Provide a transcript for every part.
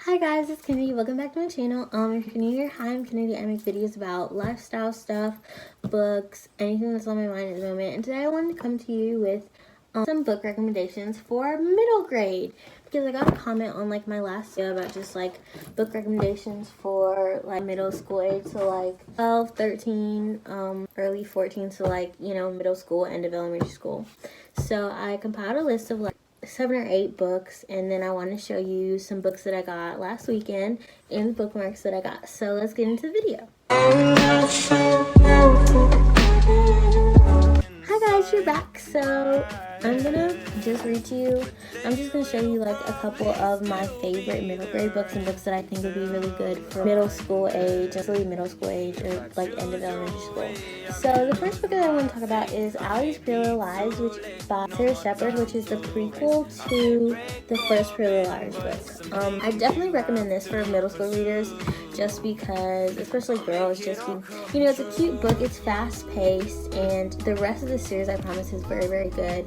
Hi guys, it's Kennedy. Welcome back to my channel. If you're new here, hi, I'm Kennedy. I make videos about lifestyle stuff, books, anything that's on my mind at the moment. And today I wanted to come to you with some book recommendations for middle grade, because I got a comment on like my last video about just like book recommendations for like middle school age, so like 12, 13, early 14, so like, you know, middle school, end of elementary school. So I compiled a list of like 7 or 8 books, and then I want to show you some books that I got last weekend and the bookmarks that I got. So let's get into the video. Hi guys, you're back. So I'm gonna just read to you, I'm just gonna show you like a couple of my favorite middle grade books and books that I think would be really good for middle school age, especially middle school age or like end of elementary school. So the first book that I want to talk about is Allie's Pretty Little Lies, which is by Sarah Shepard, which is the prequel to the first Pretty Little Liars book. I definitely recommend this for middle school readers, just because, especially girls, just you know, it's a cute book, it's fast paced, and the rest of the series, I promise, is very, very good.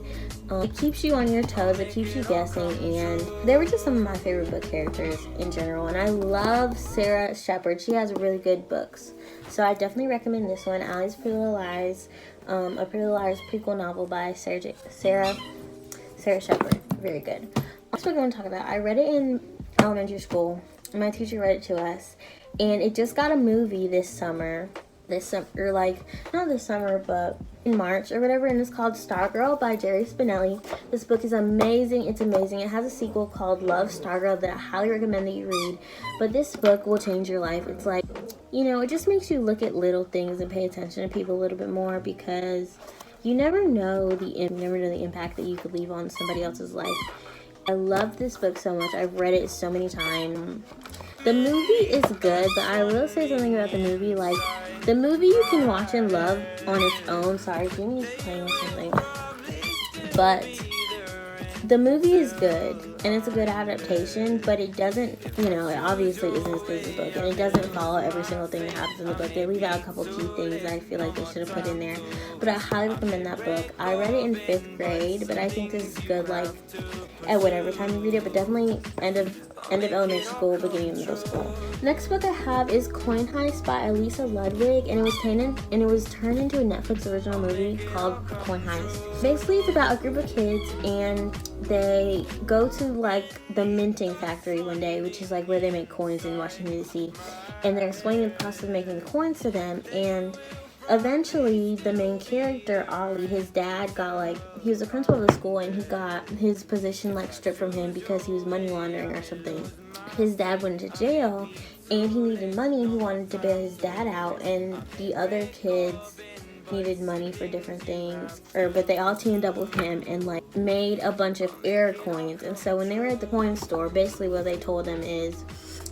It keeps you on your toes, it keeps you guessing, and they were just some of my favorite book characters in general. And I love Sarah Shepard. She has really good books, so I definitely recommend this one, Allie's Pretty Little Lies, a Pretty Little Liars prequel novel by Sarah Shepard. Very good. Next book I want to talk about, I read it in elementary school. My teacher read it to us, and it just got a movie this summer, or like, not this summer, but in March or whatever, and it's called Stargirl by Jerry Spinelli. This book is amazing. It's amazing. It has a sequel called Love, Stargirl that I highly recommend that you read, but this book will change your life. It's like, you know, it just makes you look at little things and pay attention to people a little bit more, because you never know the impact that you could leave on somebody else's life. I love this book so much. I've read it so many times. The movie is good, but I will say something about the movie. Like, the movie you can watch and love on its own. Sorry, Jamie is playing with something. But the movie is good, and it's a good adaptation, but it doesn't, you know, it obviously isn't as good as the book, and it doesn't follow every single thing that happens in the book. They leave out a couple key things that I feel like they should have put in there, but I highly recommend that book. I read it in 5th grade, but I think this is good, like, at whatever time you read it, but definitely end of elementary school, beginning of middle school. Next book I have is Coin Heist by Elisa Ludwig, and it was turned into a Netflix original movie called Coin Heist. Basically, it's about a group of kids, and they go to like the minting factory one day, which is like where they make coins in Washington DC, and they're explaining the process of making the coins to them. And eventually, the main character, Ollie, his dad got like, he was the principal of the school, and he got his position like stripped from him because he was money laundering or something. His dad went to jail, and he needed money, and he wanted to bail his dad out, and the other kids needed money for different things, but they all teamed up with him and like made a bunch of error coins. And so when they were at the coin store, basically what they told them is,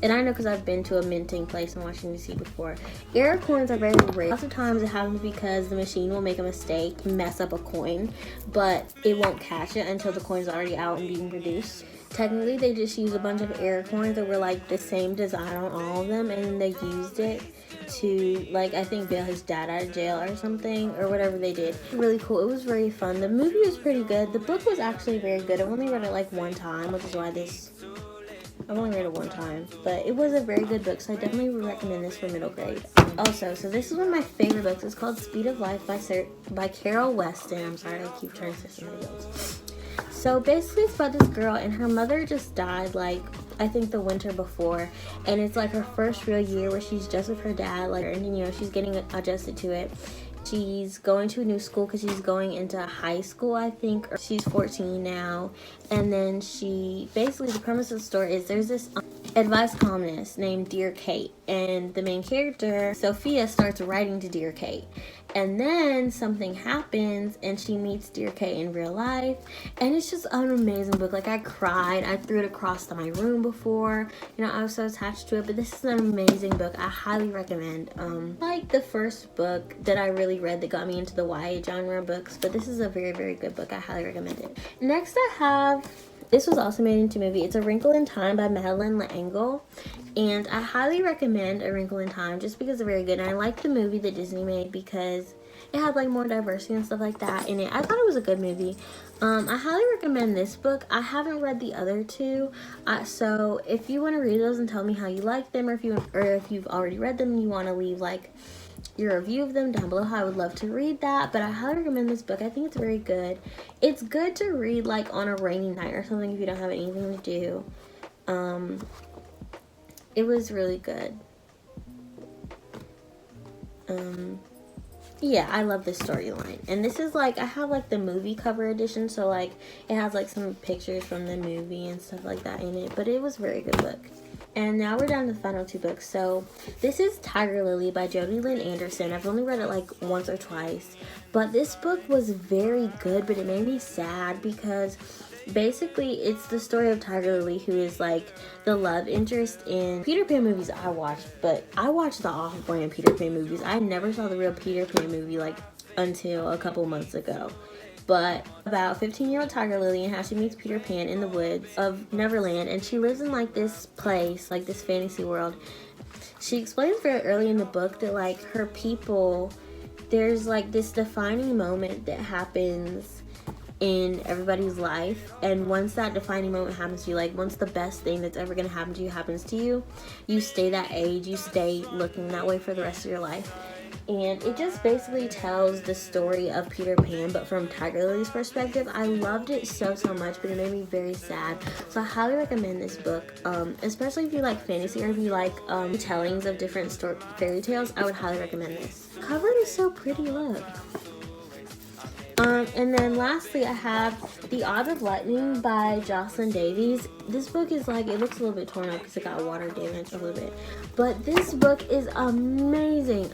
and I know because I've been to a minting place in Washington DC before, error coins are very rare. Lots of times it happens because the machine will make a mistake, mess up a coin, but it won't catch it until the coin's already out and being produced. Technically, they just used a bunch of error coins that were like the same design on all of them, and then they used it to, like, I think bail his dad out of jail or something, or whatever they did. Really cool. It was very fun. The movie was pretty good. The book was actually very good. I've only read it like one time, which is why I've only read it one time, but it was a very good book, so I definitely would recommend this for middle grade. Also, so this is one of my favorite books. It's called Speed of Life by Carol Weston. I'm sorry, I keep trying to say somebody else. So basically, it's about this girl, and her mother just died, like, I think the winter before, and it's like her first real year where she's just with her dad, like, and you know, she's getting adjusted to it. She's going to a new school because she's going into high school, I think, or she's 14 now. And then basically the premise of the story is there's this advice columnist named Dear Kate, and the main character, Sophia, starts writing to Dear Kate. And then something happens, and she meets Dear Kate in real life, and it's just an amazing book. Like, I cried. I threw it across my room before. You know, I was so attached to it, but this is an amazing book. I highly recommend. Like the first book that I really read that got me into the YA genre books, but this is a very, very good book. I highly recommend it. Next I have, this was also made into a movie. It's A Wrinkle in Time by Madeleine L'Engle, and I highly recommend A Wrinkle in Time just because they're very good. And I like the movie that Disney made because it had like more diversity and stuff like that in it. I thought it was a good movie. I highly recommend this book. I haven't read the other two, so if you want to read those and tell me how you like them, or if you've already read them and you want to leave like your review of them down below, I would love to read that. But I highly recommend this book. I think it's very good. It's good to read like on a rainy night or something if you don't have anything to do. It was really good. Yeah, I love this storyline. And this is like, I have like the movie cover edition, so like it has like some pictures from the movie and stuff like that in it. But it was a very good book. And now we're down to the final two books. So this is Tiger Lily by Jodi Lynn Anderson. I've only read it like once or twice, but this book was very good, but it made me sad because basically it's the story of Tiger Lily, who is like the love interest in Peter Pan movies I watched, but I watched the off-brand Peter Pan movies. I never saw the real Peter Pan movie like until a couple months ago. But about 15-year-old Tiger Lily and how she meets Peter Pan in the woods of Neverland, and she lives in like this place, like this fantasy world. She explains very early in the book that like her people, there's like this defining moment that happens in everybody's life, and once that defining moment happens to you, like once the best thing that's ever going to happen to you happens to you, you stay that age, you stay looking that way for the rest of your life. And it just basically tells the story of Peter Pan, but from Tiger Lily's perspective. I loved it so much, but it made me very sad. So I highly recommend this book, especially if you like fantasy or if you like tellings of different fairy tales. I would highly recommend this. The cover is so pretty, look. And then lastly, I have The Odds of Lightning by Jocelyn Davies. This book is like, it looks a little bit torn up because it got water damage a little bit, but this book is amazing.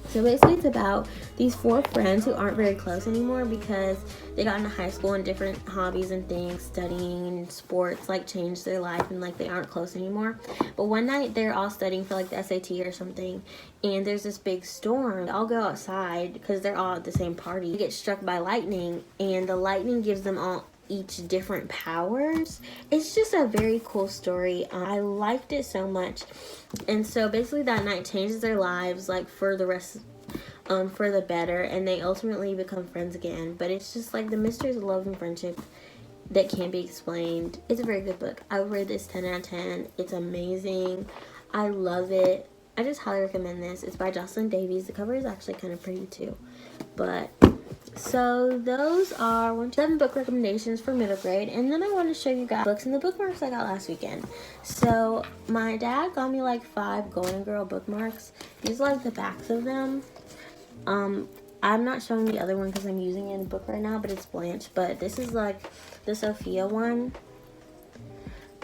So basically it's about these 4 friends who aren't very close anymore because they got into high school and different hobbies and things, studying and sports like changed their life, and like they aren't close anymore. But one night they're all studying for like the SAT or something, and there's this big storm. They all go outside because they're all at the same party. They get struck by lightning, and the lightning gives them all each different powers. It's just a very cool story. I liked it so much. And so basically that night changes their lives like for the rest, for the better, and they ultimately become friends again. But it's just like the mysteries of love and friendship that can't be explained. It's a very good book. I would rate this 10 out of 10. It's amazing. I love it. I just highly recommend this. It's by Jocelyn Davies. The cover is actually kind of pretty too. But so those are 7 book recommendations for middle grade, and then I want to show you guys books and the bookmarks I got last weekend. So my dad got me like 5 Golden Girl bookmarks. These are like the backs of them. I'm not showing the other one because I'm using it in a book right now, but it's Blanche. But this is like the Sophia one.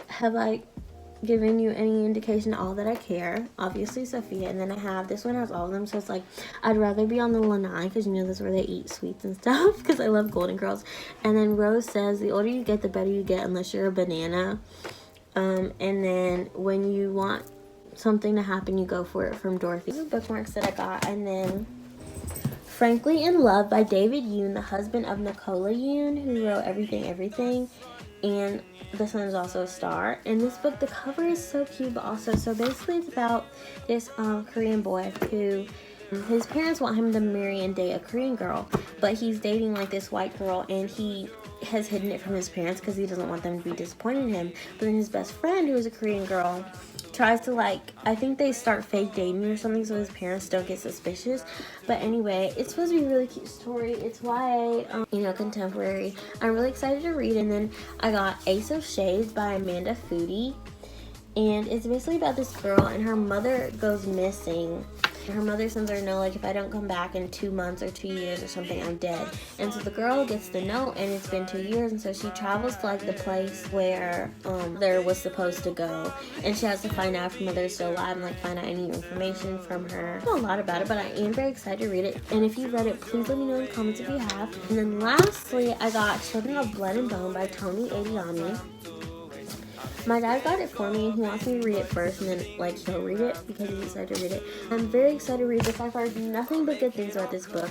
Have I given you any indication at all that I care? Obviously Sophia. And then I have, this one has all of them, so it's like I'd rather be on the lanai because you know that's where they eat sweets and stuff because I love Golden Girls. And then Rose says the older you get the better you get unless you're a banana. And then when you want something to happen you go for it, from Dorothy. These are bookmarks that I got. And then Frankly in Love by David Yoon, the husband of Nicola Yoon, who wrote Everything. And this one is also a star. And this book, the cover is so cute, but also, so basically it's about this Korean boy who, his parents want him to marry and date a Korean girl, but he's dating like this white girl, and he has hidden it from his parents because he doesn't want them to be disappointed in him. But then his best friend, who is a Korean girl, tries to like, I think they start fake dating or something so his parents don't get suspicious. But anyway, it's supposed to be a really cute story. It's YA, you know, contemporary. I'm really excited to read it. And then I got Ace of Shades by Amanda Foody, and it's basically about this girl and her mother goes missing. Her mother sends her a note like, if I don't come back in 2 months or 2 years or something, I'm dead. And so the girl gets the note, and it's been 2 years, and so she travels to like the place where mother was supposed to go, and she has to find out if her mother is still alive and like find out any information from her. I don't know a lot about it, but I am very excited to read it. And if you've read it, please let me know in the comments if you have. And then lastly, I got Children of Blood and Bone by Tony Adeyemi. My dad got it for me and he wants me to read it first and then like he'll read it because he's excited to read it. I'm very excited to read this. I've heard nothing but good things about this book.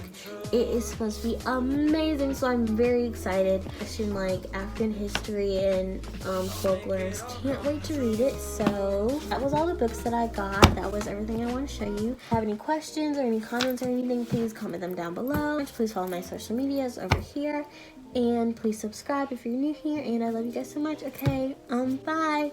It is supposed to be amazing, so I'm very excited. In like African history and folklore. I just can't wait to read it. So that was all the books that I got. That was everything I want to show you. If you have any questions or any comments or anything, please comment them down below. Please follow my social medias over here. And please subscribe if you're new here. And I love you guys so much. Okay, bye.